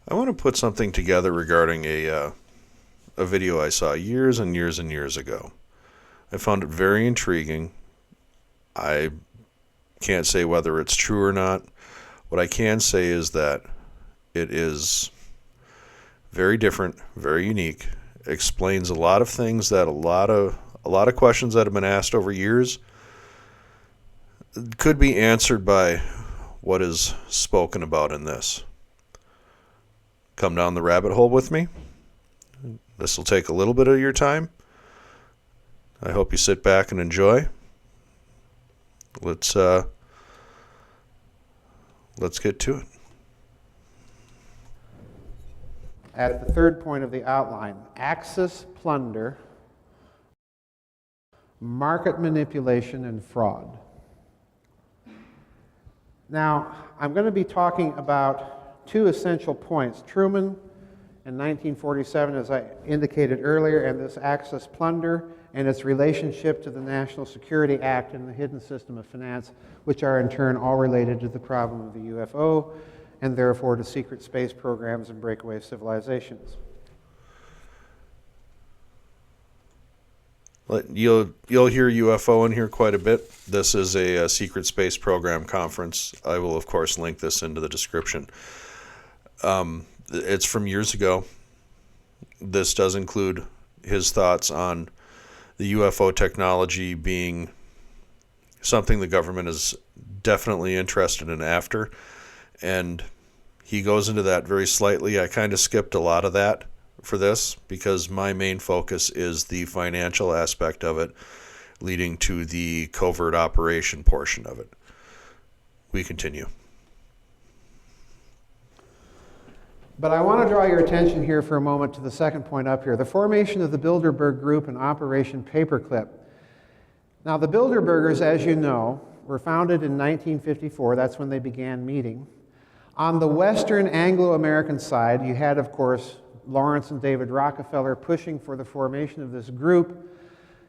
I want to put something together regarding a video I saw years and years and years ago. I found it very intriguing. I can't say whether it's true or not. What I can say is that it is very different, very unique. Explains a lot of things that a lot of questions that have been asked over years could be answered by what is spoken about in this. Come down the rabbit hole with me. This will take a little bit of your time. I hope you sit back and enjoy. Let's get to it. At the third point of the outline, Axis plunder, market manipulation, and fraud. Now, I'm going to be talking about two essential points. Truman in 1947, as I indicated earlier, and this Axis plunder and its relationship to the National Security Act and the hidden system of finance, which are in turn all related to the problem of the UFO and therefore to secret space programs and breakaway civilizations. You'll hear UFO in here quite a bit. This is a secret space program conference. I will, of course, link this into the description. It's from years ago. This does include his thoughts on the UFO technology being something the government is definitely interested in after. And he goes into that very slightly. I kind of skipped a lot of that for this because my main focus is the financial aspect of it, leading to the covert operation portion of it. We continue. But I want to draw your attention here for a moment to the second point up here, the formation of the Bilderberg Group and Operation Paperclip. Now, the Bilderbergers, as you know, were founded in 1954. That's when they began meeting. On the Western Anglo-American side, you had, of course, Lawrence and David Rockefeller pushing for the formation of this group.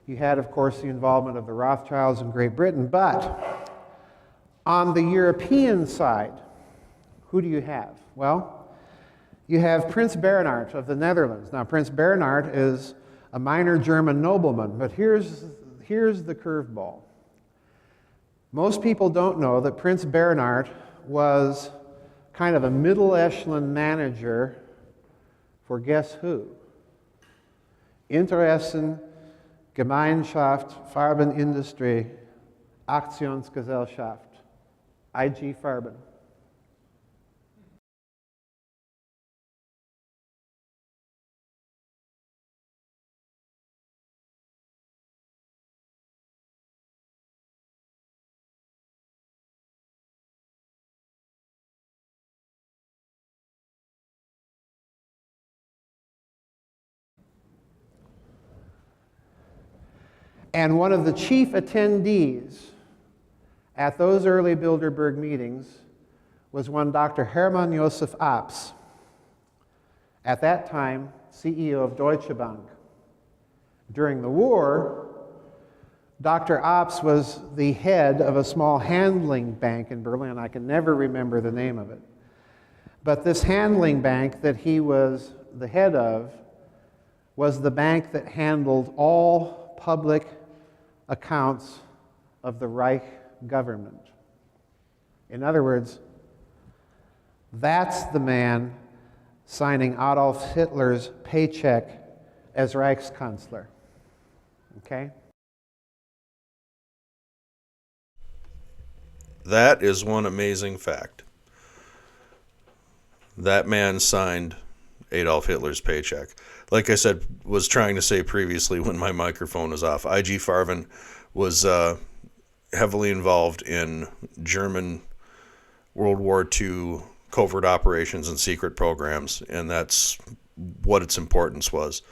You had, of course, the involvement of the Rothschilds in Great Britain. But on the European side, who do you have? Well, you have Prince Bernhard of the Netherlands. Now, Prince Bernhard is a minor German nobleman, but here's the curveball. Most people don't know that Prince Bernhard was kind of a middle echelon manager for guess who? Interessen, Gemeinschaft, Farbenindustrie, Aktionsgesellschaft, IG Farben. And one of the chief attendees at those early Bilderberg meetings was one Dr. Hermann Josef Abs, at that time CEO of Deutsche Bank. During the war, Dr. Abs was the head of a small handling bank in Berlin. I can never remember the name of it. But this handling bank that he was the head of was the bank that handled all public accounts of the Reich government. In other words, that's the man signing Adolf Hitler's paycheck as Reichskanzler. Okay? That is one amazing fact. That man signed Adolf Hitler's paycheck. Like I said, was trying to say previously when my microphone was off, IG Farben was heavily involved in German World War II covert operations and secret programs, and that's what its importance was.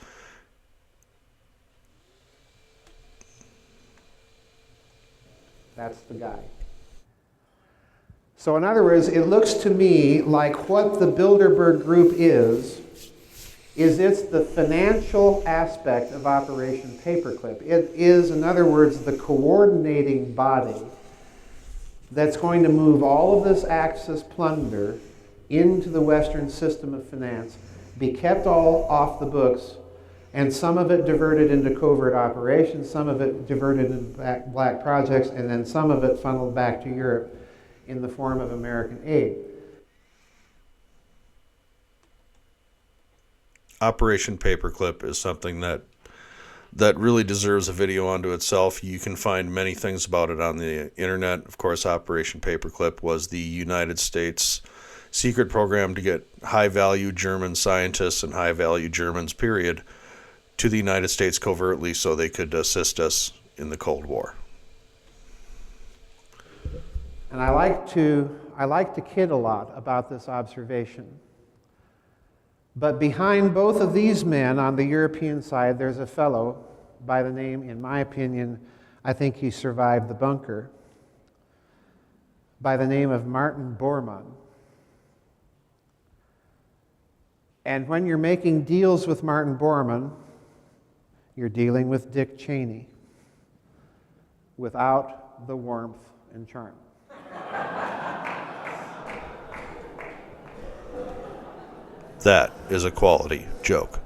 That's the guy. So in other words, it looks to me like what the Bilderberg Group is it's the financial aspect of Operation Paperclip. It is, in other words, the coordinating body that's going to move all of this Axis plunder into the Western system of finance, be kept all off the books, and some of it diverted into covert operations, some of it diverted into black projects, and then some of it funneled back to Europe in the form of American aid. Operation Paperclip is something that really deserves a video unto itself. You can find many things about it on the internet. Of course, Operation Paperclip was the United States secret program to get high-value German scientists and high-value Germans, period, to the United States covertly so they could assist us in the Cold War. And I like to kid a lot about this observation. But behind both of these men on the European side, there's a fellow by the name, in my opinion, I think he survived the bunker, by the name of Martin Bormann. And when you're making deals with Martin Bormann, you're dealing with Dick Cheney without the warmth and charm. That is a quality joke.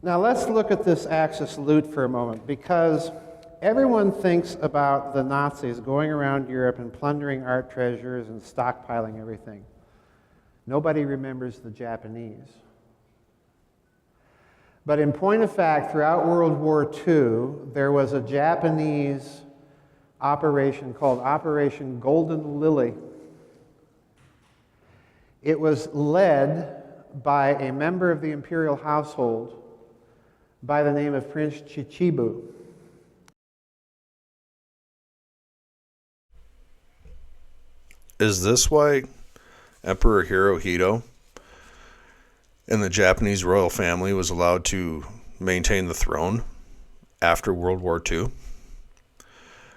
Now let's look at this Axis loot for a moment, because everyone thinks about the Nazis going around Europe and plundering art treasures and stockpiling everything. Nobody remembers the Japanese. But in point of fact, throughout World War II, there was a Japanese operation called Operation Golden Lily. It was led by a member of the imperial household by the name of Prince Chichibu. Is this why Emperor Hirohito and the Japanese royal family was allowed to maintain the throne after World War II?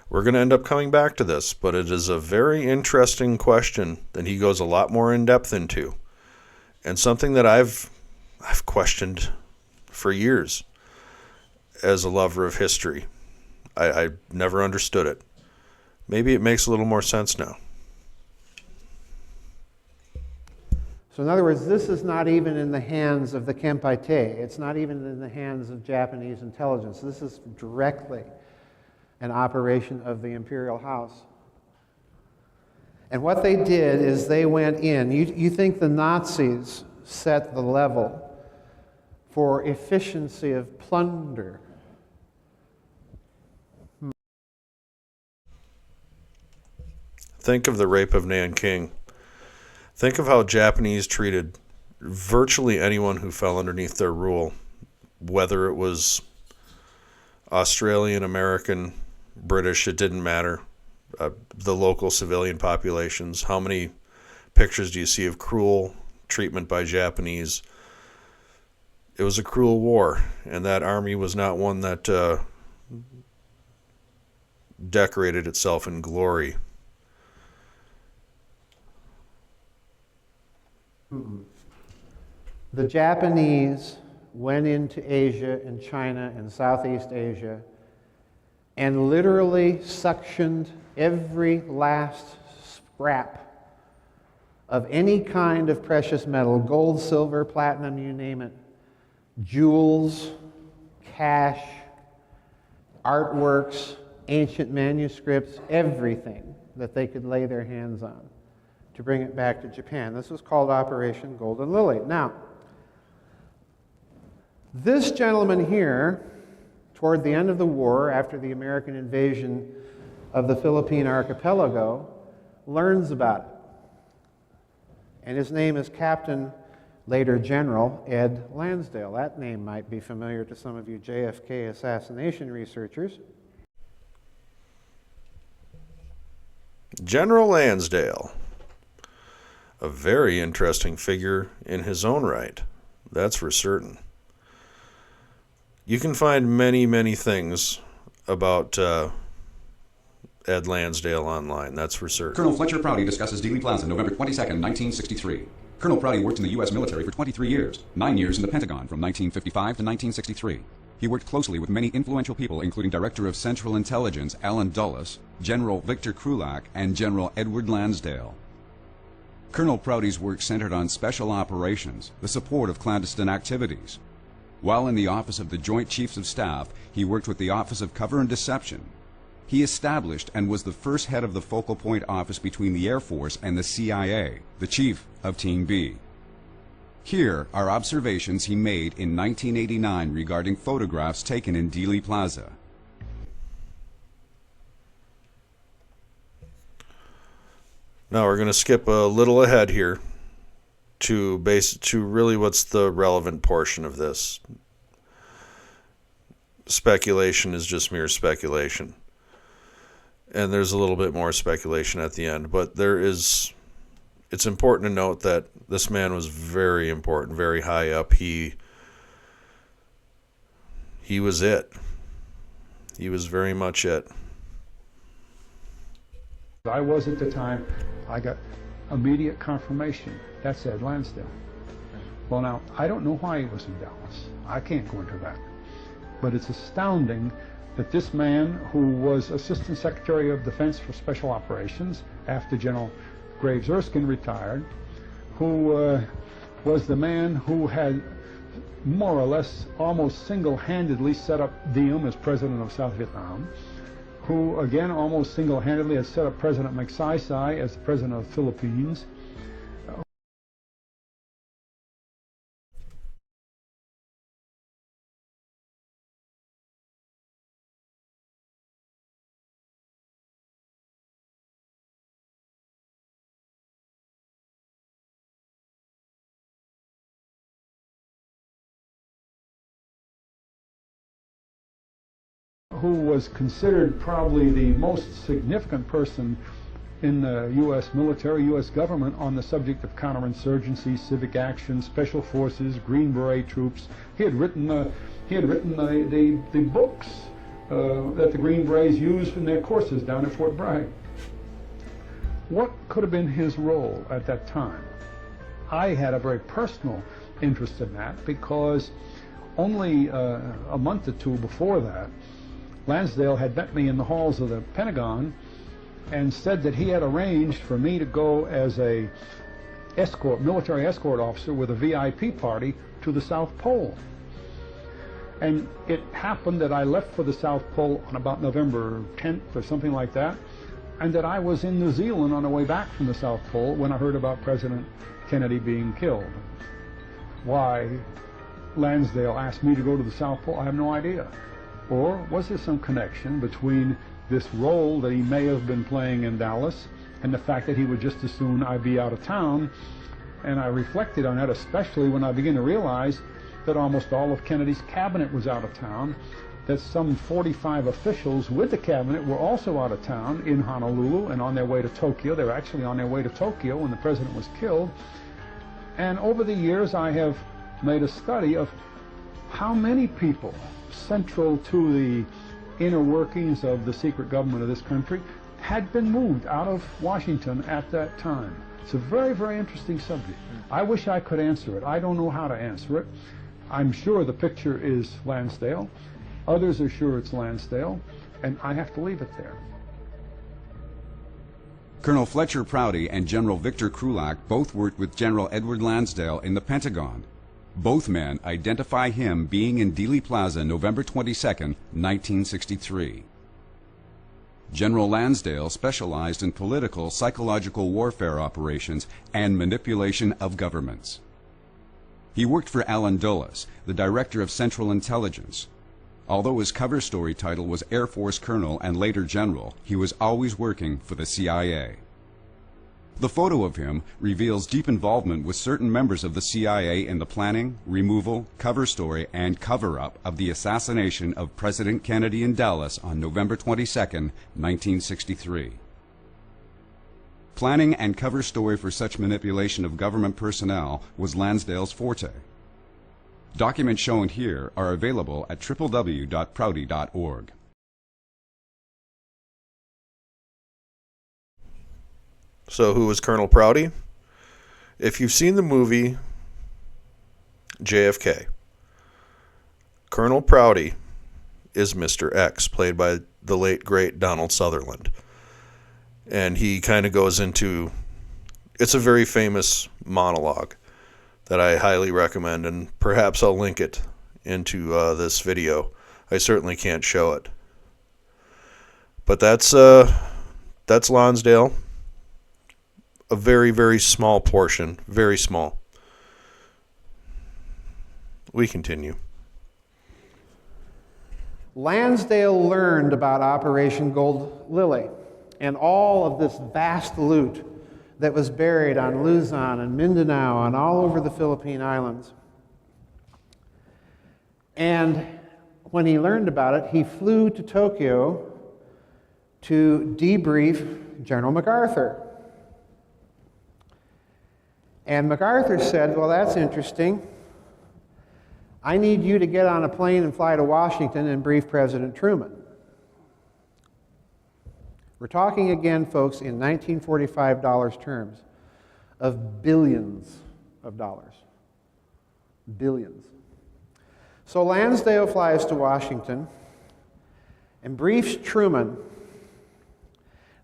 We're going to end up coming back to this, but it is a very interesting question that he goes a lot more in depth into, and something that I've questioned for years as a lover of history. I never understood it. Maybe it makes a little more sense now. So in other words, this is not even in the hands of the Kempeitai. It's not even in the hands of Japanese intelligence. This is directly an operation of the imperial house. And what they did is they went in. You think the Nazis set the level for efficiency of plunder? Think of the rape of Nanking. Think of how Japanese treated virtually anyone who fell underneath their rule, whether it was Australian, American, British, it didn't matter. The local civilian populations. How many pictures do you see of cruel treatment by Japanese? It was a cruel war, and that army was not one that decorated itself in glory. The Japanese went into Asia and China and Southeast Asia and literally suctioned every last scrap of any kind of precious metal, gold, silver, platinum, you name it, jewels, cash, artworks, ancient manuscripts, everything that they could lay their hands on to bring it back to Japan. This was called Operation Golden Lily. Now, this gentleman here, toward the end of the war, after the American invasion of the Philippine archipelago, learns about it. And his name is Captain, later General, Ed Lansdale. That name might be familiar to some of you JFK assassination researchers. General Lansdale. A very interesting figure in his own right. That's for certain. You can find many, many things about Ed Lansdale online, that's for certain. Colonel Fletcher Prouty discusses Dealey Plaza, November 22nd, 1963. Colonel Prouty worked in the U.S. military for 23 years, 9 years in the Pentagon from 1955 to 1963. He worked closely with many influential people, including Director of Central Intelligence Allen Dulles, General Victor Krulak, and General Edward Lansdale. Colonel Prouty's work centered on special operations, the support of clandestine activities. While in the Office of the Joint Chiefs of Staff, he worked with the Office of Cover and Deception. He established and was the first head of the focal point office between the Air Force and the CIA, the chief of Team B. Here are observations he made in 1989 regarding photographs taken in Dealey Plaza. Now we're going to skip a little ahead here to really what's the relevant portion of this. Speculation is just mere speculation. And there's a little bit more speculation at the end, but it's important to note that this man was very important, very high up. He was it. He was very much it. I was at the time, I got immediate confirmation. That said Lansdale. Well now, I don't know why he was in Dallas. I can't go into that. But it's astounding that this man, who was Assistant Secretary of Defense for Special Operations after General Graves Erskine retired, who was the man who had more or less almost single-handedly set up Diem as President of South Vietnam, who again almost single-handedly had set up President Magsaysay as the President of the Philippines. Who was considered probably the most significant person in the U.S. military, U.S. government on the subject of counterinsurgency, civic action, special forces, Green Beret troops. He had written the books that the Green Berets used in their courses down at Fort Bragg. What could have been his role at that time? I had a very personal interest in that because only a month or two before that, Lansdale had met me in the halls of the Pentagon and said that he had arranged for me to go as a military escort officer with a VIP party to the South Pole. And it happened that I left for the South Pole on about November 10th or something like that, and that I was in New Zealand on the way back from the South Pole when I heard about President Kennedy being killed. Why Lansdale asked me to go to the South Pole, I have no idea. Or was there some connection between this role that he may have been playing in Dallas and the fact that he would just as soon I be out of town? And I reflected on that, especially when I began to realize that almost all of Kennedy's cabinet was out of town, that some 45 officials with the cabinet were also out of town in Honolulu and on their way to Tokyo. They were actually on their way to Tokyo when the president was killed. And over the years I have made a study of how many people central to the inner workings of the secret government of this country had been moved out of Washington at that time. It's a very, very interesting subject. I wish I could answer it. I don't know how to answer it. I'm sure the picture is Lansdale. Others are sure it's Lansdale, and I have to leave it there. Colonel Fletcher Prouty and General Victor Krulak both worked with General Edward Lansdale in the Pentagon. Both men identify him being in Dealey Plaza November 22, 1963. General Lansdale specialized in political psychological warfare operations and manipulation of governments. He worked for Allen Dulles, the Director of Central Intelligence. Although his cover story title was Air Force Colonel and later General, he was always working for the CIA. The photo of him reveals deep involvement with certain members of the CIA in the planning, removal, cover story, and cover-up of the assassination of President Kennedy in Dallas on November 22, 1963. Planning and cover story for such manipulation of government personnel was Lansdale's forte. Documents shown here are available at www.prouty.org. So who was Colonel Prouty? If you've seen the movie JFK, Colonel Prouty is Mr. X, played by the late, great Donald Sutherland. And he kind of goes into, it's a very famous monologue that I highly recommend, and perhaps I'll link it into this video. I certainly can't show it. But that's Lansdale. A very, very small portion. Very small. We continue. Lansdale learned about Operation Gold Lily and all of this vast loot that was buried on Luzon and Mindanao and all over the Philippine Islands. And when he learned about it, he flew to Tokyo to debrief General MacArthur. And MacArthur said, well, that's interesting. I need you to get on a plane and fly to Washington and brief President Truman. We're talking again, folks, in 1945 dollars terms of billions of dollars. Billions. So Lansdale flies to Washington and briefs Truman.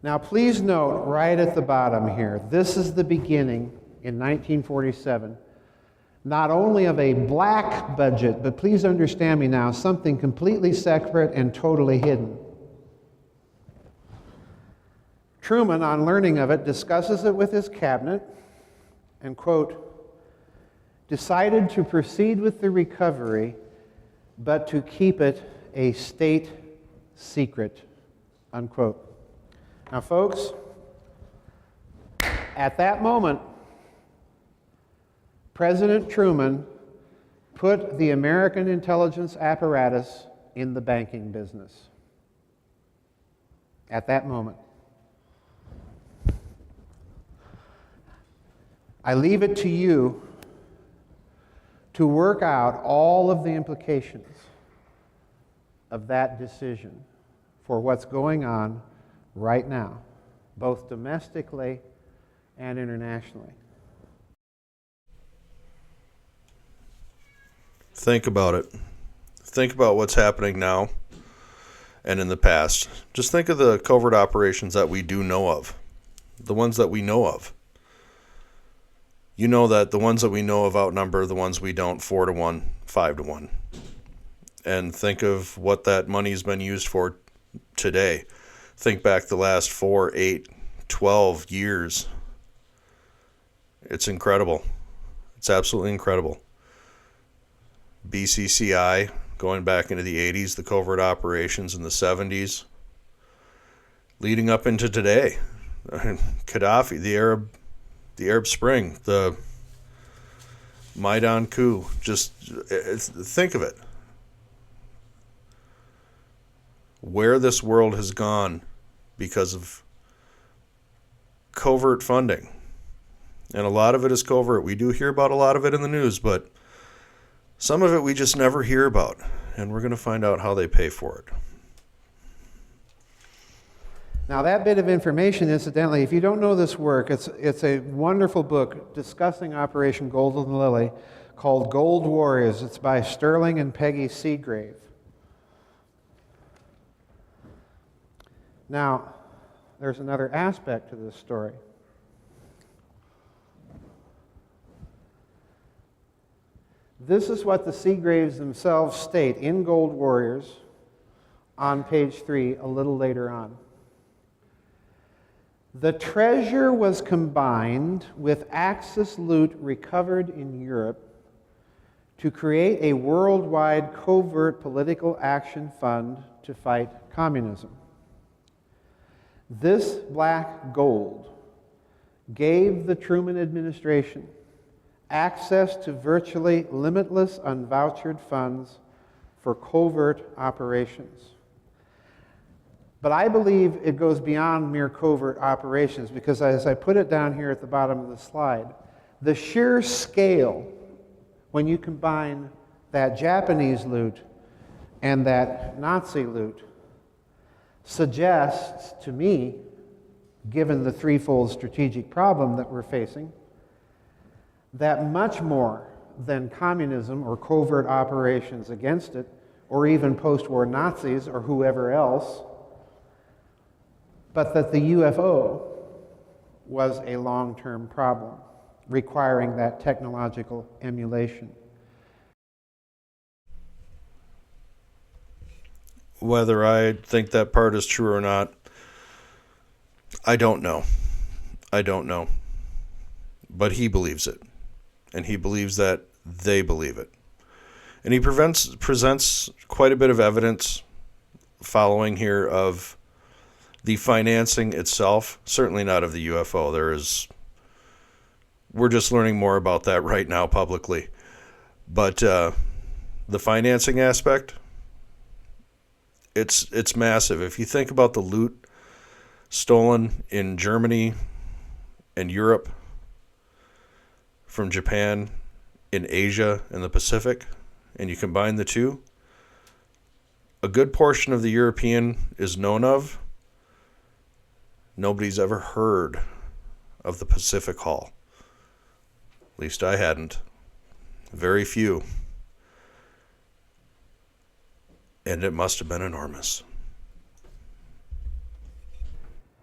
Now, please note right at the bottom here, this is the beginning in 1947, not only of a black budget, but please understand me now, something completely separate and totally hidden. Truman, on learning of it, discusses it with his cabinet and, quote, decided to proceed with the recovery, but to keep it a state secret, unquote. Now, folks, at that moment, President Truman put the American intelligence apparatus in the banking business. At that moment. I leave it to you to work out all of the implications of that decision for what's going on right now, both domestically and internationally. Think about it. Think about what's happening now and in the past. Just think of the covert operations that we do know of, the ones that we know of. You know that the ones that we know of outnumber the ones we don't 4-1, 5-1. And think of what that money's been used for today. Think back the last 4, 8, 12 years. It's incredible. It's absolutely incredible. BCCI, going back into the 80s, the covert operations in the 70s, leading up into today. Gaddafi, the Arab Spring, the Maidan coup. Just think of it. Where this world has gone because of covert funding. And a lot of it is covert. We do hear about a lot of it in the news, but some of it we just never hear about. And we're going to find out how they pay for it. Now, that bit of information, incidentally, if you don't know this work, it's a wonderful book discussing Operation Golden Lily called Gold Warriors. It's by Sterling and Peggy Seagrave. Now, there's another aspect to this story. This is what the Seagraves themselves state in Gold Warriors on page 3 a little later on. The treasure was combined with Axis loot recovered in Europe to create a worldwide covert political action fund to fight communism. This black gold gave the Truman administration access to virtually limitless unvouchered funds for covert operations. But I believe it goes beyond mere covert operations because, as I put it down here at the bottom of the slide, the sheer scale, when you combine that Japanese loot and that Nazi loot, suggests to me, given the threefold strategic problem that we're facing, that much more than communism or covert operations against it or even post-war Nazis or whoever else, but that the UFO was a long-term problem requiring that technological emulation. Whether I think that part is true or not, I don't know. I don't know. But he believes it. And he believes that they believe it. And he presents quite a bit of evidence following here of the financing itself, certainly not of the UFO. We're just learning more about that right now publicly. But the financing aspect, it's massive. If you think about the loot stolen in Germany and Europe, from Japan, in Asia, and the Pacific, and you combine the two, a good portion of the European is known of. Nobody's ever heard of the Pacific Haul. At least I hadn't. Very few. And it must have been enormous.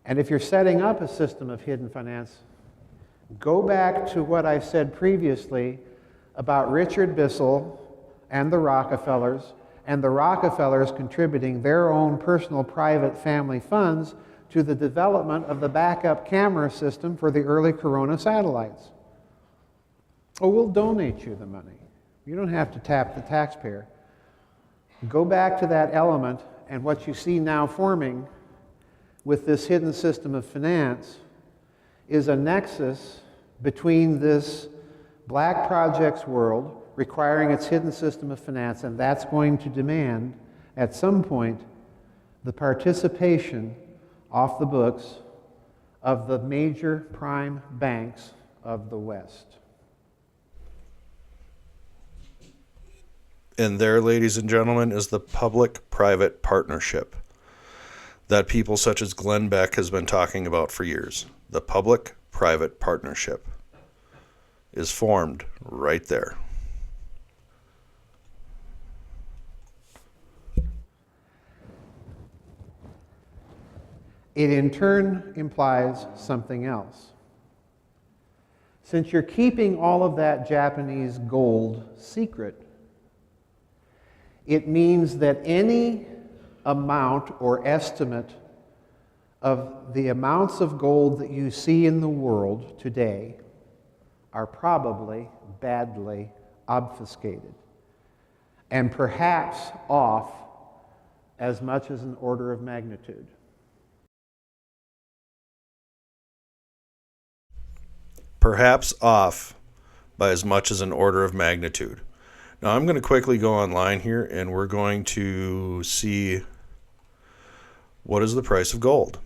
And if you're setting up a system of hidden finance, go back to what I said previously about Richard Bissell and the Rockefellers contributing their own personal private family funds to the development of the backup camera system for the early Corona satellites. Oh, we'll donate you the money. You don't have to tap the taxpayer. Go back to that element, and what you see now forming with this hidden system of finance is a nexus between this black projects world requiring its hidden system of finance, and that's going to demand, at some point, the participation off the books of the major prime banks of the West. And there, ladies and gentlemen, is the public-private partnership that people such as Glenn Beck has been talking about for years. The public-private partnership is formed right there. It in turn implies something else. Since you're keeping all of that Japanese gold secret, it means that any amount or estimate of the amounts of gold that you see in the world today are probably badly obfuscated, and perhaps off as much as an order of magnitude. Perhaps off by as much as an order of magnitude. Now I'm going to quickly go online here and we're going to see what is the price of gold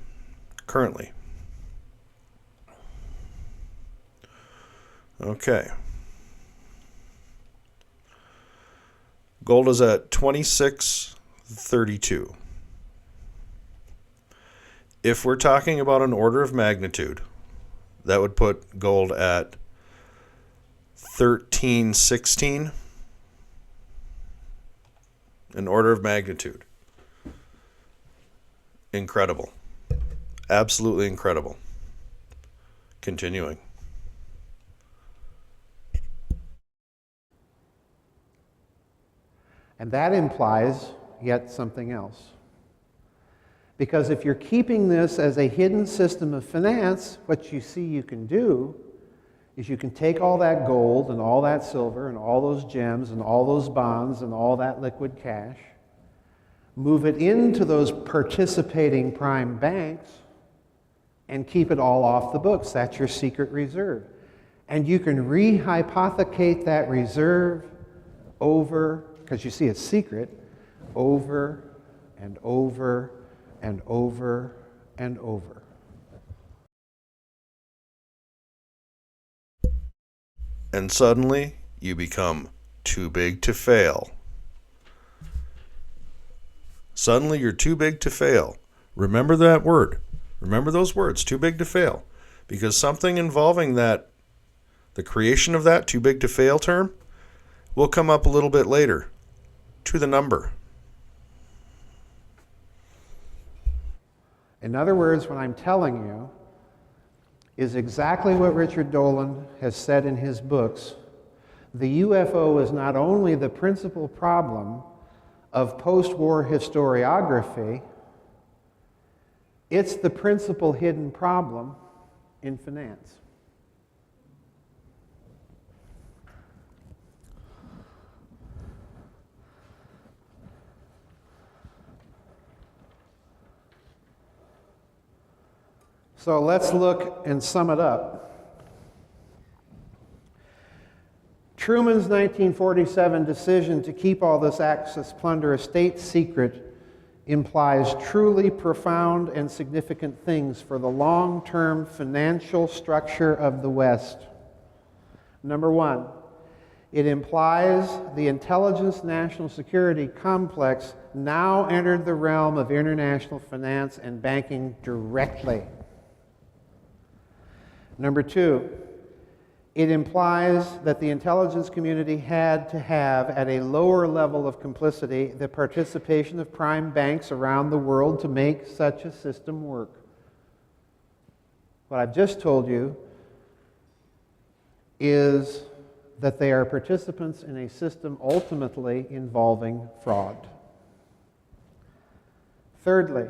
currently. Okay. Gold is at $26.32. If we're talking about an order of magnitude, that would put gold at $13.16. An order of magnitude. Incredible. Absolutely incredible. Continuing. And that implies yet something else. Because if you're keeping this as a hidden system of finance, what you see you can do is you can take all that gold and all that silver and all those gems and all those bonds and all that liquid cash, move it into those participating prime banks, and keep it all off the books. That's your secret reserve. And you can rehypothecate that reserve over, because you see it's secret, over and over and over and over. And suddenly, you become too big to fail. Suddenly, you're too big to fail. Remember that word. Remember those words, too big to fail. Because something involving that, the creation of that too big to fail term, will come up a little bit later. To the number. In other words, what I'm telling you is exactly what Richard Dolan has said in his books. The UFO is not only the principal problem of post-war historiography, it's the principal hidden problem in finance. So let's look and sum it up. Truman's 1947 decision to keep all this Axis plunder a state secret implies truly profound and significant things for the long-term financial structure of the West. Number one, it implies the intelligence national security complex now entered the realm of international finance and banking directly. Number two, it implies that the intelligence community had to have, at a lower level of complicity, the participation of prime banks around the world to make such a system work. What I've just told you is that they are participants in a system ultimately involving fraud. Thirdly,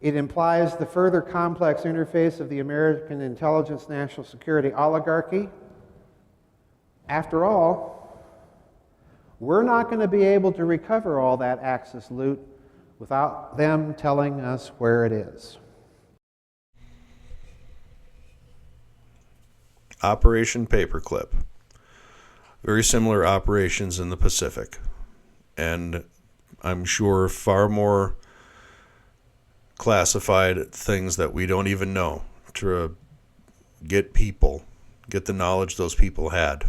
it implies the further complex interface of the American intelligence national security oligarchy. After all, we're not going to be able to recover all that Axis loot without them telling us where it is. Operation Paperclip. Very similar operations in the Pacific. And I'm sure far more classified things that we don't even know to get the knowledge those people had.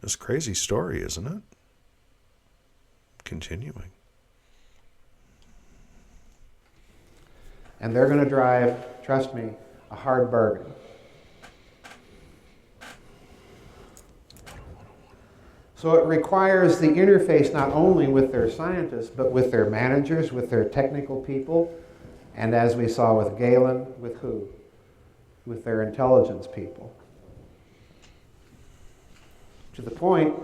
It's a crazy story, isn't it? Continuing. And they're going to drive, trust me, a hard bargain. So it requires the interface not only with their scientists, but with their managers, with their technical people, and as we saw with Galen, with who? With their intelligence people. To the point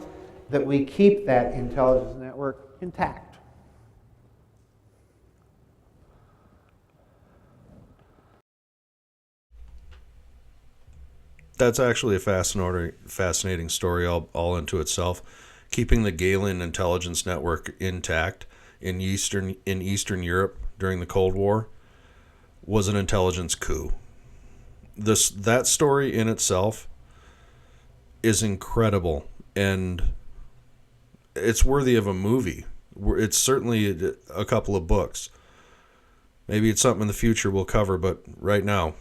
that we keep that intelligence network intact. That's actually a fascinating story all into itself. Keeping the Galen intelligence network intact in Eastern Europe during the Cold War was an intelligence coup. That story in itself is incredible, and it's worthy of a movie. It's certainly a couple of books. Maybe it's something in the future we'll cover, but right now,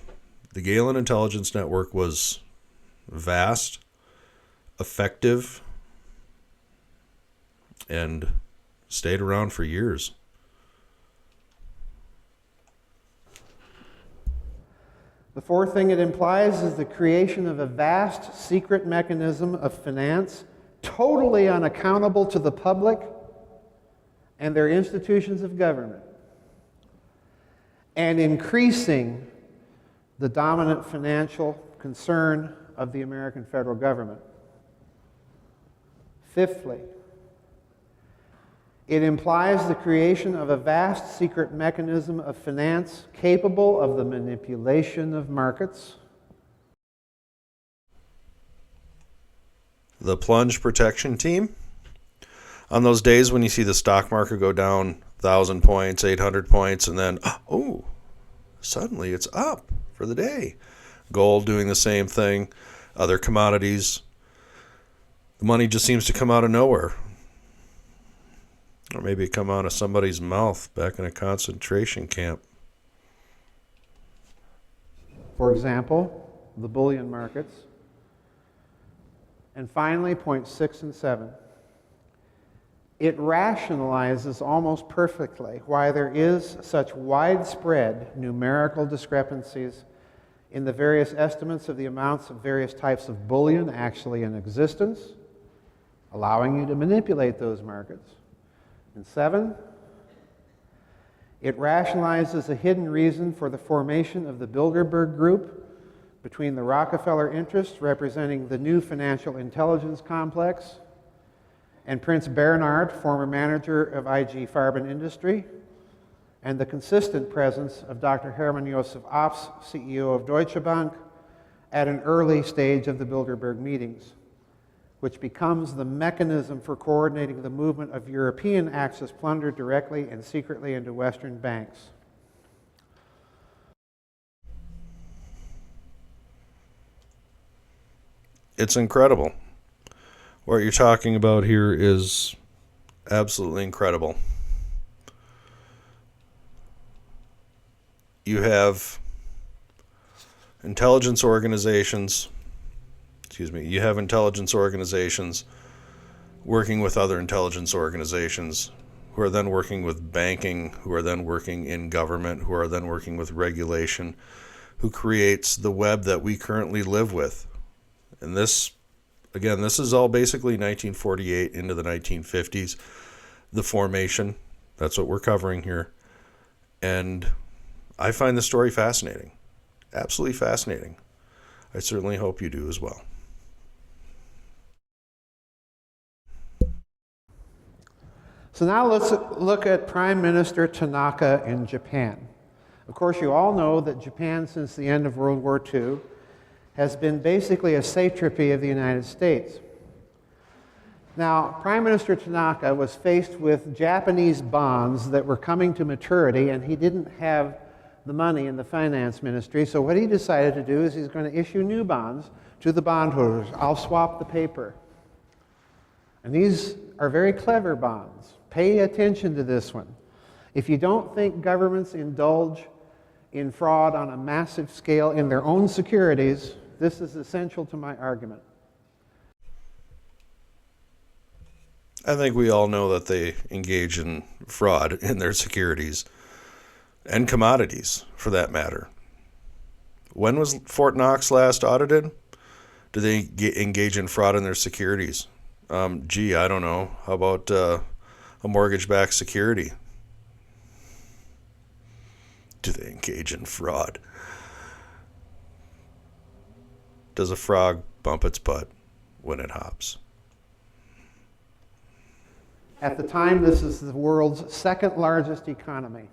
the Galen intelligence network was vast, effective, and stayed around for years. The fourth thing it implies is the creation of a vast secret mechanism of finance, totally unaccountable to the public and their institutions of government, and increasing the dominant financial concern of the American federal government. Fifthly, it implies the creation of a vast secret mechanism of finance capable of the manipulation of markets. The plunge protection team. On those days when you see the stock market go down 1,000 points, 800 points, and then, suddenly it's up for the day. Gold doing the same thing, other commodities. The money just seems to come out of nowhere. Or maybe it come out of somebody's mouth back in a concentration camp. For example, the bullion markets. And finally, points 6 and 7. It rationalizes almost perfectly why there is such widespread numerical discrepancies in the various estimates of the amounts of various types of bullion actually in existence, allowing you to manipulate those markets. And 7, It rationalizes a hidden reason for the formation of the Bilderberg Group between the Rockefeller interests representing the new financial intelligence complex and Prince Bernhard, former manager of IG Farben Industry, and the consistent presence of Dr. Hermann Josef Opps, CEO of Deutsche Bank, at an early stage of the Bilderberg meetings, which becomes the mechanism for coordinating the movement of European Axis plunder directly and secretly into Western banks. It's incredible. What you're talking about here is absolutely incredible. You have intelligence organizations working with other intelligence organizations who are then working with banking, who are then working in government, who are then working with regulation, who creates the web that we currently live with. And this is all basically 1948 into the 1950s, the formation. That's what we're covering here. And I find the story fascinating, absolutely fascinating. I certainly hope you do as well. So now let's look at Prime Minister Tanaka in Japan. Of course, you all know that Japan, since the end of World War II, has been basically a satrapy of the United States. Now, Prime Minister Tanaka was faced with Japanese bonds that were coming to maturity, and he didn't have the money in the finance ministry, so what he decided to do is he's going to issue new bonds to the bondholders. I'll swap the paper. And these are very clever bonds. Pay attention to this one. If you don't think governments indulge in fraud on a massive scale in their own securities, this is essential to my argument. I think we all know that they engage in fraud in their securities and commodities, for that matter. When was Fort Knox last audited? Do they engage in fraud in their securities? I don't know. How about a mortgage-backed security? Do they engage in fraud? Does a frog bump its butt when it hops? At the time, this is the world's second largest economy.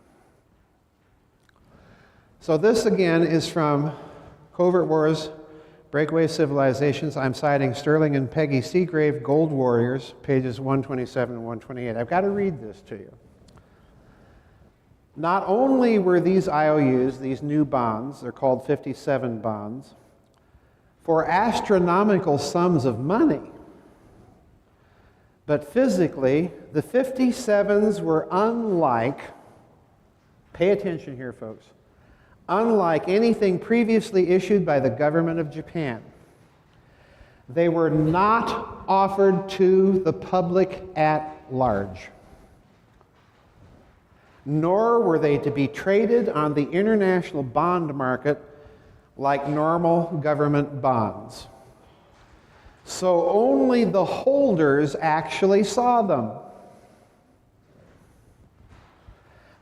So this, again, is from Covert Wars, Breakaway Civilizations. I'm citing Sterling and Peggy Seagrave, Gold Warriors, pages 127 and 128. I've got to read this to you. Not only were these IOUs, these new bonds, they're called 57 bonds, for astronomical sums of money, but physically, the 57s were unlike, pay attention here, folks, unlike anything previously issued by the government of Japan. They were not offered to the public at large, nor were they to be traded on the international bond market like normal government bonds. So only the holders actually saw them.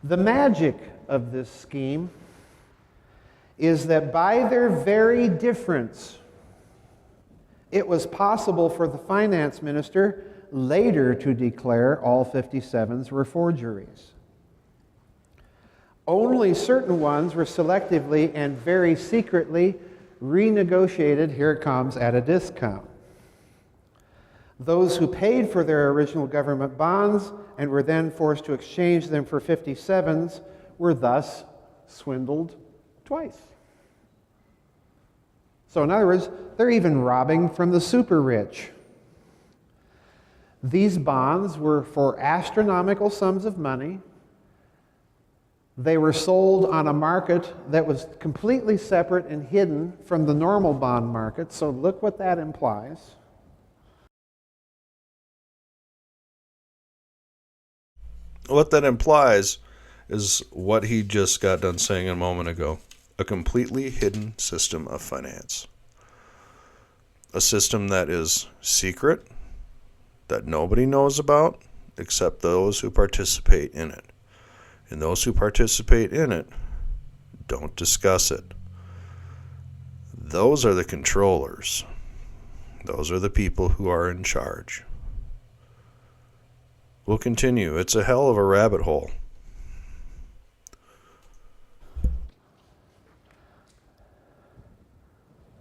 The magic of this scheme is that by their very difference, it was possible for the finance minister later to declare all 57s were forgeries. Only certain ones were selectively and very secretly renegotiated, here it comes, at a discount. Those who paid for their original government bonds and were then forced to exchange them for 57s were thus swindled twice. So in other words, they're even robbing from the super rich. These bonds were for astronomical sums of money. They were sold on a market that was completely separate and hidden from the normal bond market. So look what that implies. What that implies is what he just got done saying a moment ago. A completely hidden system of finance. A system that is secret, that nobody knows about, except those who participate in it. And those who participate in it don't discuss it. Those are the controllers. Those are the people who are in charge. We'll continue. It's a hell of a rabbit hole.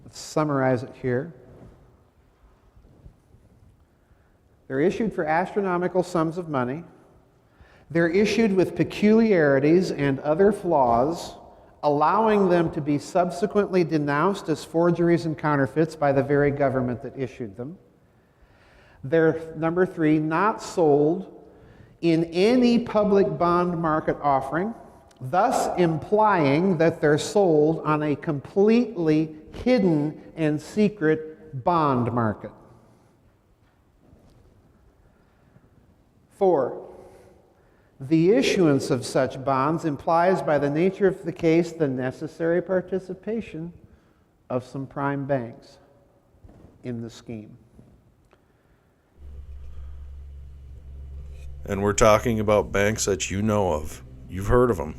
Let's summarize it here. They're issued for astronomical sums of money. They're issued with peculiarities and other flaws, allowing them to be subsequently denounced as forgeries and counterfeits by the very government that issued them. They're, number 3, not sold in any public bond market offering, thus implying that they're sold on a completely hidden and secret bond market. 4, the issuance of such bonds implies by the nature of the case the necessary participation of some prime banks in the scheme. And we're talking about banks that you know of. You've heard of them.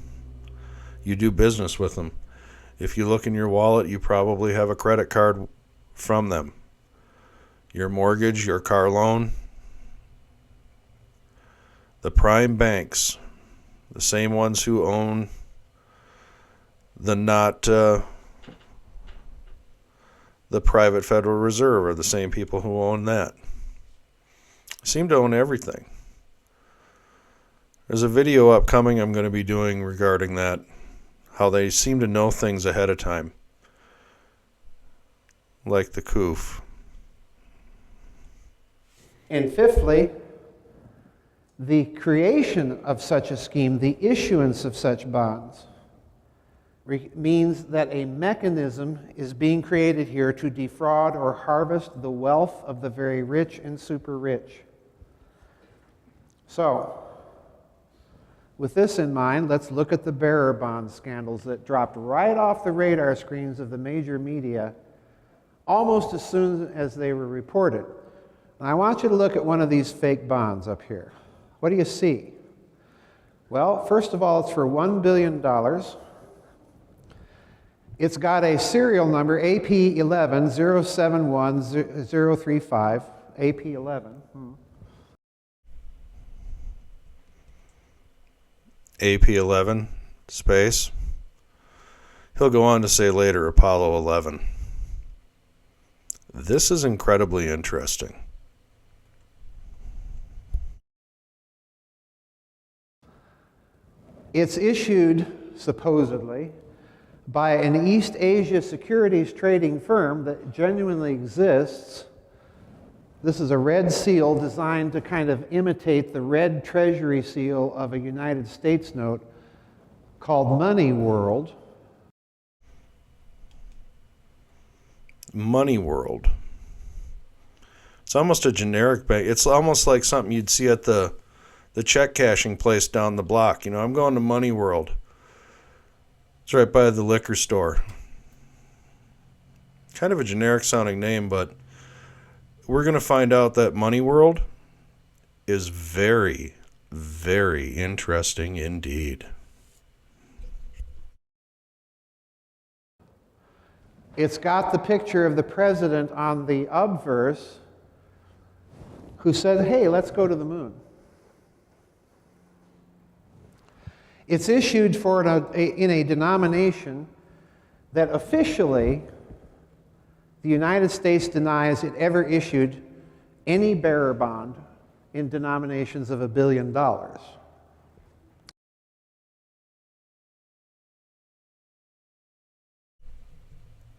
You do business with them. If you look in your wallet, you probably have a credit card from them. Your mortgage, your car loan. The prime banks, the same ones who own the private Federal Reserve, are the same people who own that. Seem to own everything. There's a video upcoming I'm going to be doing regarding that, how they seem to know things ahead of time, like the COOF. And fifthly, the creation of such a scheme, the issuance of such bonds, means that a mechanism is being created here to defraud or harvest the wealth of the very rich and super rich. So, with this in mind, let's look at the bearer bond scandals that dropped right off the radar screens of the major media almost as soon as they were reported. And I want you to look at one of these fake bonds up here. What do you see? Well, first of all, it's for $1 billion. It's got a serial number, AP11 071035, AP11. AP11, space. He'll go on to say later, Apollo 11. This is incredibly interesting. It's issued, supposedly, by an East Asia securities trading firm that genuinely exists. This is a red seal designed to kind of imitate the red treasury seal of a United States note called Money World. Money World. It's almost a generic bank. It's almost like something you'd see at the check cashing place down the block. You know, I'm going to Money World. It's right by the liquor store. Kind of a generic sounding name, but we're going to find out that Money World is very, very interesting indeed. It's got the picture of the president on the obverse who said, hey, let's go to the moon. It's issued for in a denomination that officially the United States denies it ever issued any bearer bond in denominations of $1 billion. $1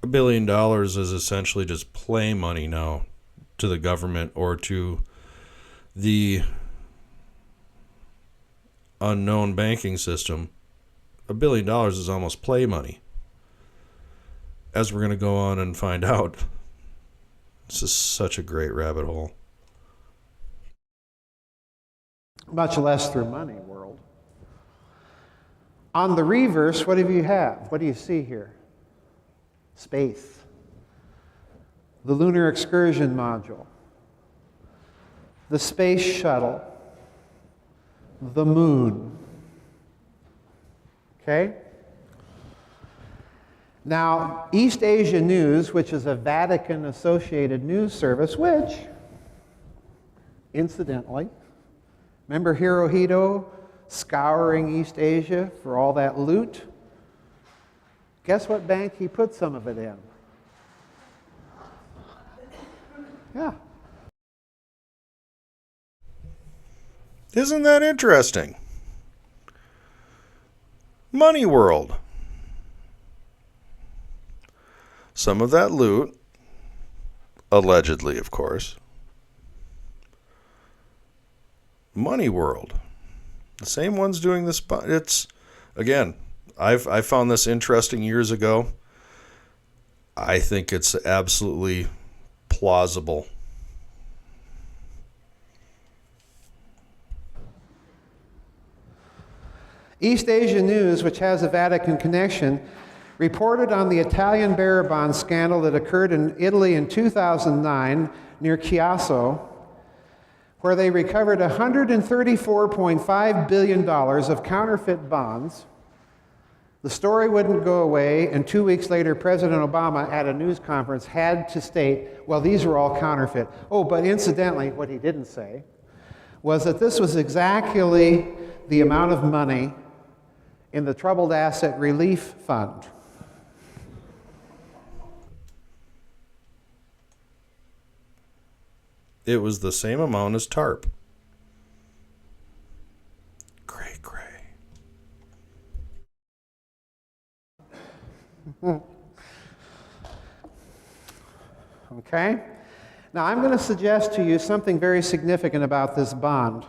billion is essentially just play money now to the government or to the unknown banking system. $1 billion is almost play money. As we're going to go on and find out, this is such a great rabbit hole. Much less through Money World. On the reverse, what do you have? What do you see here? Space. The Lunar Excursion Module. The Space Shuttle. The Moon. Okay? Now, East Asia News, which is a Vatican-associated news service, which, incidentally, remember Hirohito scouring East Asia for all that loot? Guess what bank he put some of it in? Yeah. Isn't that interesting? Money World. Some of that loot, allegedly, of course. Money World. The same ones doing this. It's, again, I found this interesting years ago. I think it's absolutely plausible. East Asia News, which has a Vatican connection, reported on the Italian bearer bond scandal that occurred in Italy in 2009 near Chiasso, where they recovered $134.5 billion of counterfeit bonds. The story wouldn't go away, and 2 weeks later, President Obama, at a news conference, had to state, well, these were all counterfeit. Oh, but incidentally, what he didn't say was that this was exactly the amount of money in the Troubled Asset Relief Fund. It was the same amount as TARP. Cray. Okay? Now, I'm going to suggest to you something very significant about this bond.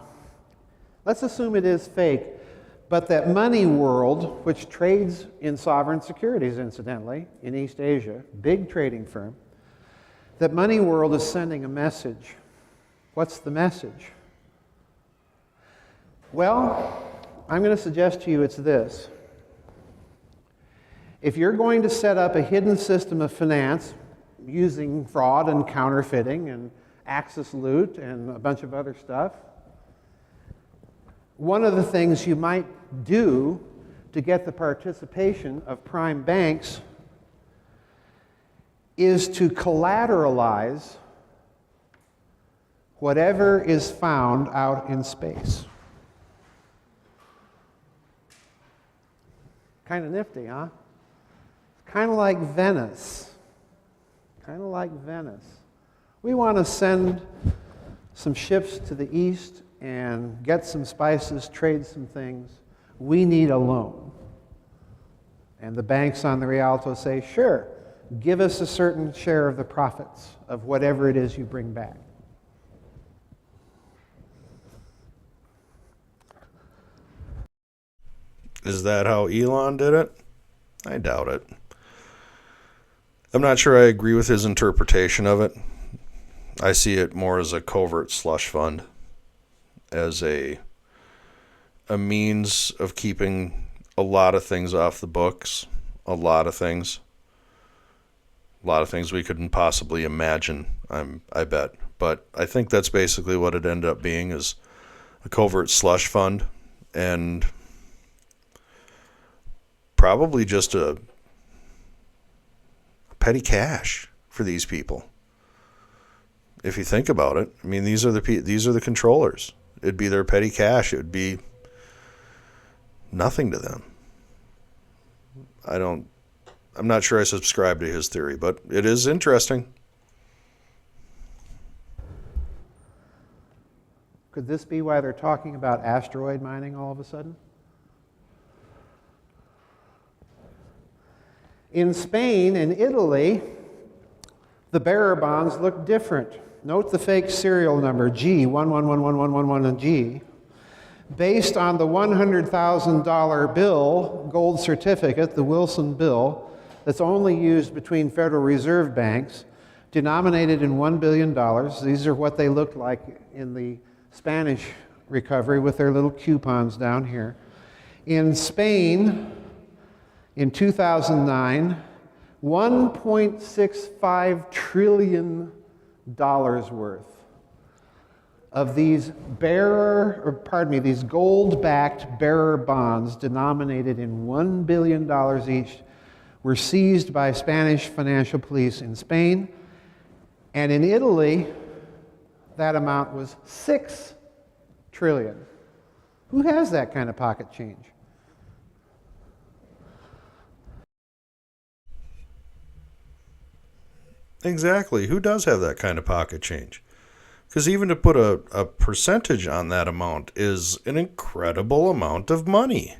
Let's assume it is fake, but that Money World, which trades in sovereign securities, incidentally, in East Asia, big trading firm, that Money World is sending a message. What's the message? Well, I'm going to suggest to you it's this. If you're going to set up a hidden system of finance using fraud and counterfeiting and Axis loot and a bunch of other stuff, one of the things you might do to get the participation of prime banks is to collateralize whatever is found out in space. Kind of nifty, huh? Kind of like Venice. Kind of like Venice. We want to send some ships to the east and get some spices, trade some things. We need a loan. And the banks on the Rialto say, sure, give us a certain share of the profits of whatever it is you bring back. Is that how Elon did it? I doubt it. I'm not sure I agree with his interpretation of it. I see it more as a covert slush fund, as a means of keeping a lot of things off the books, a lot of things we couldn't possibly imagine, I bet. But I think that's basically what it ended up being, is a covert slush fund, and probably just a petty cash for these people. If you think about it, I mean, these are the controllers. It'd be their petty cash. It would be nothing to them. I'm not sure I subscribe to his theory, but it is interesting. Could this be why they're talking about asteroid mining all of a sudden? In Spain and Italy, the bearer bonds look different. Note the fake serial number, G, 111111 and G. Based on the $100,000 bill, gold certificate, the Wilson bill, that's only used between Federal Reserve banks, denominated in $1 billion. These are what they looked like in the Spanish recovery with their little coupons down here. In Spain, in 2009, $1.65 trillion worth of these these gold-backed bearer bonds denominated in $1 billion each were seized by Spanish financial police in Spain. And in Italy, that amount was 6 trillion. Who has that kind of pocket change? Exactly. Who does have that kind of pocket change? Because even to put a percentage on that amount is an incredible amount of money.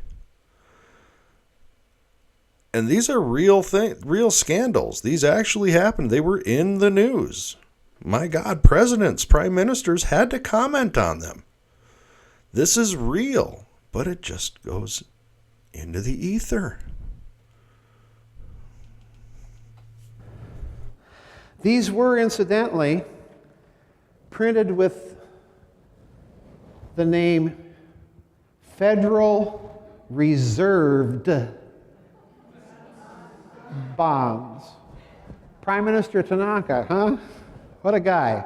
And these are real scandals. These actually happened. They were in the news. My God, presidents, prime ministers had to comment on them. This is real, but it just goes into the ether. These were, incidentally, printed with the name Federal Reserved Bonds. Prime Minister Tanaka, huh? What a guy.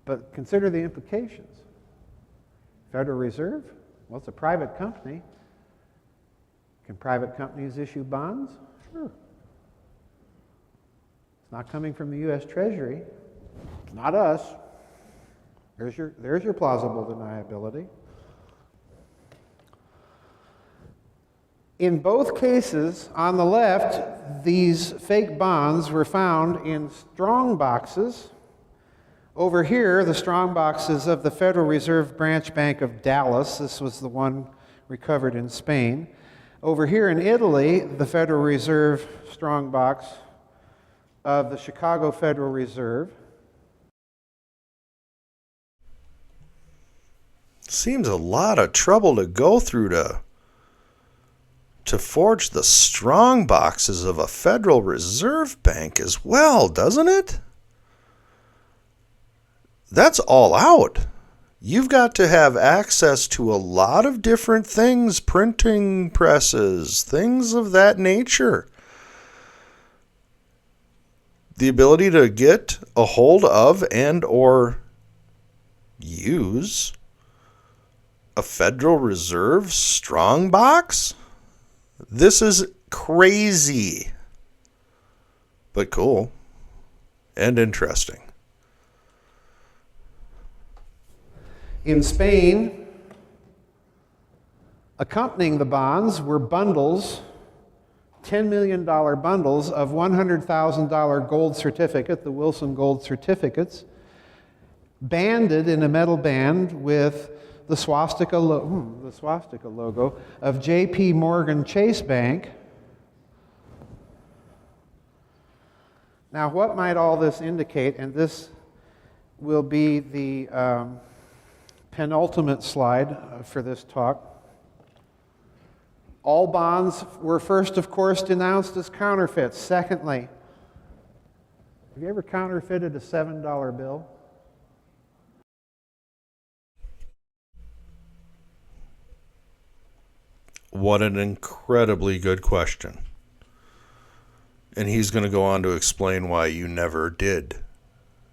But consider the implications. Federal Reserve? Well, it's a private company. Can private companies issue bonds? Sure. It's not coming from the U.S. Treasury. Not us. There's your plausible deniability. In both cases, on the left, these fake bonds were found in strong boxes. Over here, the strong boxes of the Federal Reserve Branch Bank of Dallas. This was the one recovered in Spain. Over here in Italy, the Federal Reserve strong box of the Chicago Federal Reserve. Seems a lot of trouble to go through to forge the strong boxes of a Federal Reserve Bank as well, doesn't it? That's all out. You've got to have access to a lot of different things, printing presses, things of that nature. The ability to get a hold of and or use a Federal Reserve strong box? This is crazy, but cool and interesting. In Spain, accompanying the bonds were bundles, $10 million bundles of $100,000 gold certificate, the Wilson gold certificates, banded in a metal band with the swastika logo of J.P. Morgan Chase Bank. Now, what might all this indicate? And this will be the penultimate slide for this talk. All bonds were first, of course, denounced as counterfeits. Secondly, have you ever counterfeited a $7 bill? What an incredibly good question. And he's going to go on to explain why you never did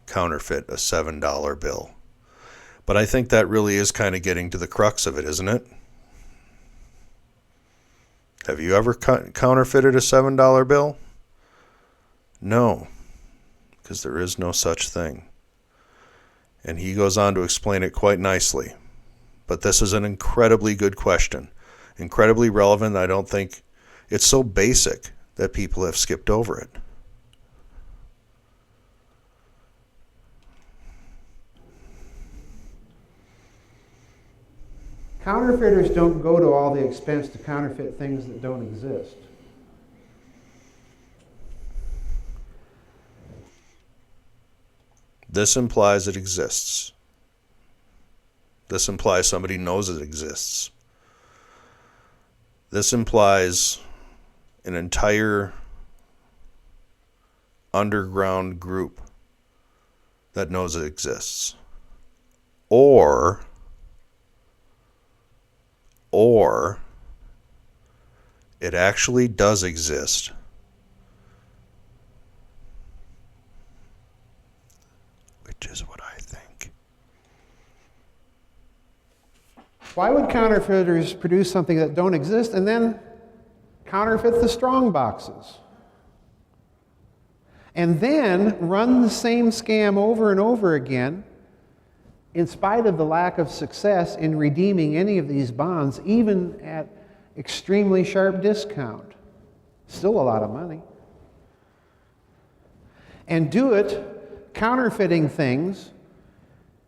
counterfeit a $7 bill. But I think that really is kind of getting to the crux of it, isn't it? Have you ever counterfeited a $7 bill? No, because there is no such thing. And he goes on to explain it quite nicely. But this is an incredibly good question. Incredibly relevant. I don't think it's so basic that people have skipped over it. Counterfeiters don't go to all the expense to counterfeit things that don't exist. This implies it exists. This implies somebody knows it exists. This implies an entire underground group that knows it exists. Or it actually does exist. is what I think. Why would counterfeiters produce something that don't exist and then counterfeit the strong boxes? And then run the same scam over and over again in spite of the lack of success in redeeming any of these bonds, even at extremely sharp discount. Still a lot of money. And do it counterfeiting things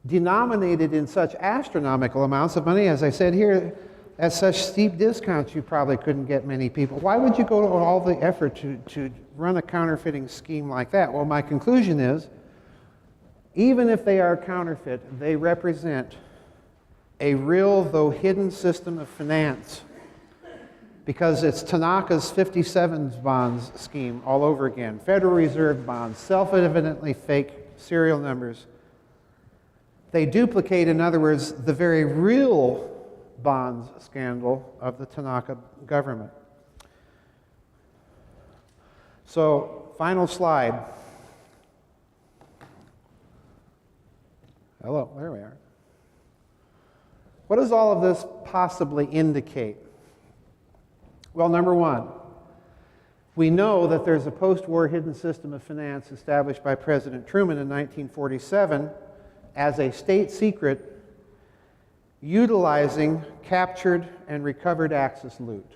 denominated in such astronomical amounts of money, as I said here, at such steep discounts you probably couldn't get many people. Why would you go to all the effort to run a counterfeiting scheme like that? Well, my conclusion is, even if they are counterfeit, they represent a real, though hidden, system of finance, because it's Tanaka's 57 bonds scheme all over again. Federal Reserve bonds, self-evidently fake serial numbers. They duplicate, in other words, the very real bonds scandal of the Tanaka government. So, final slide. Hello, there we are. What does all of this possibly indicate? Well, number one, we know that there's a post-war hidden system of finance established by President Truman in 1947 as a state secret, utilizing captured and recovered Axis loot.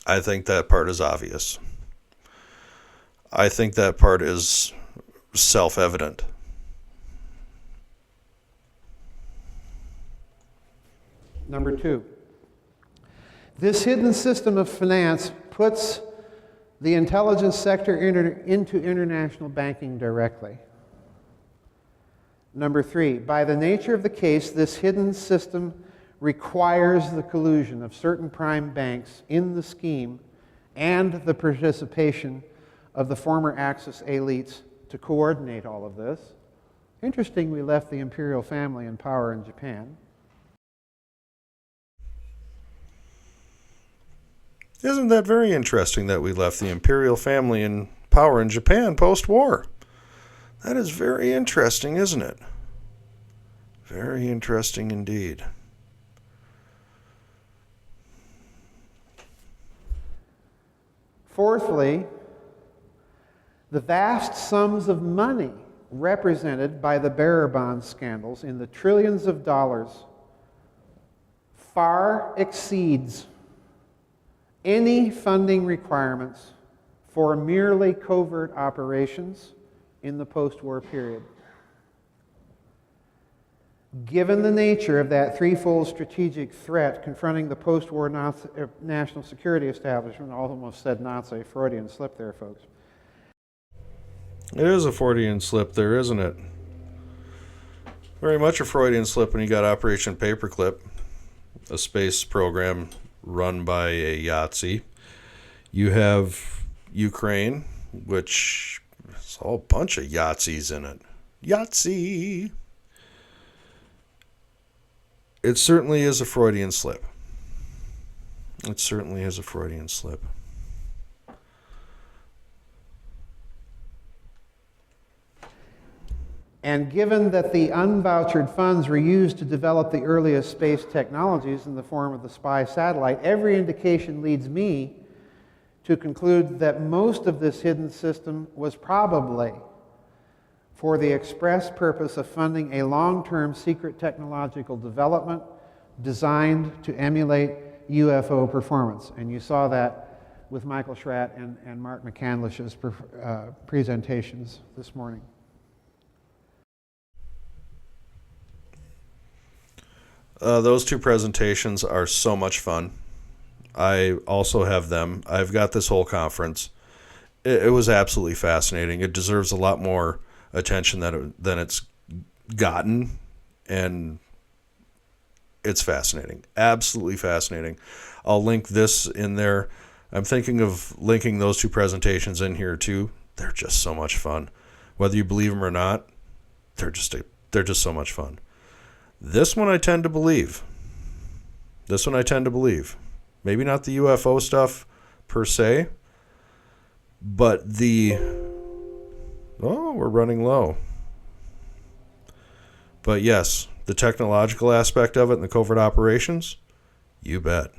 I think that part is obvious. I think that part is self-evident. Number two, this hidden system of finance puts the intelligence sector into international banking directly. Number three, by the nature of the case, this hidden system requires the collusion of certain prime banks in the scheme and the participation of the former Axis elites to coordinate all of this. Interesting, we left the imperial family in power in Japan. Isn't that very interesting that we left the imperial family in power in Japan post-war? That is very interesting, isn't it? Very interesting indeed. Fourthly, the vast sums of money represented by the bearer bond scandals in the trillions of dollars far exceeds any funding requirements for merely covert operations in the post-war period. Given the nature of that threefold strategic threat confronting the post-war national security establishment, I almost said Nazi, Freudian slip there, folks. It is a Freudian slip there, isn't it? Very much a Freudian slip when you got Operation Paperclip, a space program run by a Yahtzee. You have Ukraine, which has a whole bunch of Yahtzees in it. Yahtzee! It certainly is a Freudian slip. It certainly is a Freudian slip. And given that the unvouchered funds were used to develop the earliest space technologies in the form of the spy satellite, every indication leads me to conclude that most of this hidden system was probably for the express purpose of funding a long-term secret technological development designed to emulate UFO performance. And you saw that with Michael Schratt and Mark McCandlish's presentations this morning. Those two presentations are so much fun. I also have them. I've got this whole conference. It was absolutely fascinating. It deserves a lot more attention than it's gotten, and it's fascinating. Absolutely fascinating. I'll link this in there. I'm thinking of linking those two presentations in here too. They're just so much fun. Whether you believe them or not, they're just so much fun. This one I tend to believe. Maybe not the UFO stuff per se, But we're running low. But yes, the technological aspect of it and the covert operations, you bet.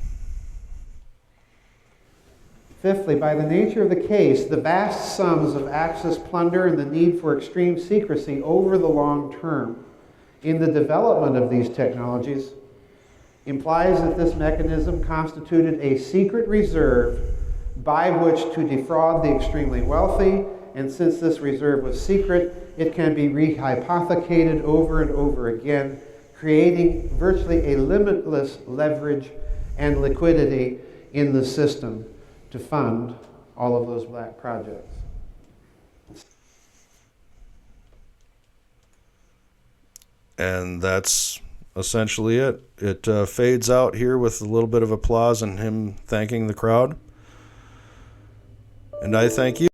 Fifthly, by the nature of the case, the vast sums of Axis plunder and the need for extreme secrecy over the long term in the development of these technologies implies that this mechanism constituted a secret reserve by which to defraud the extremely wealthy, and since this reserve was secret, it can be rehypothecated over and over again, creating virtually a limitless leverage and liquidity in the system to fund all of those black projects. And that's essentially it. It fades out here with a little bit of applause and him thanking the crowd. And I thank you.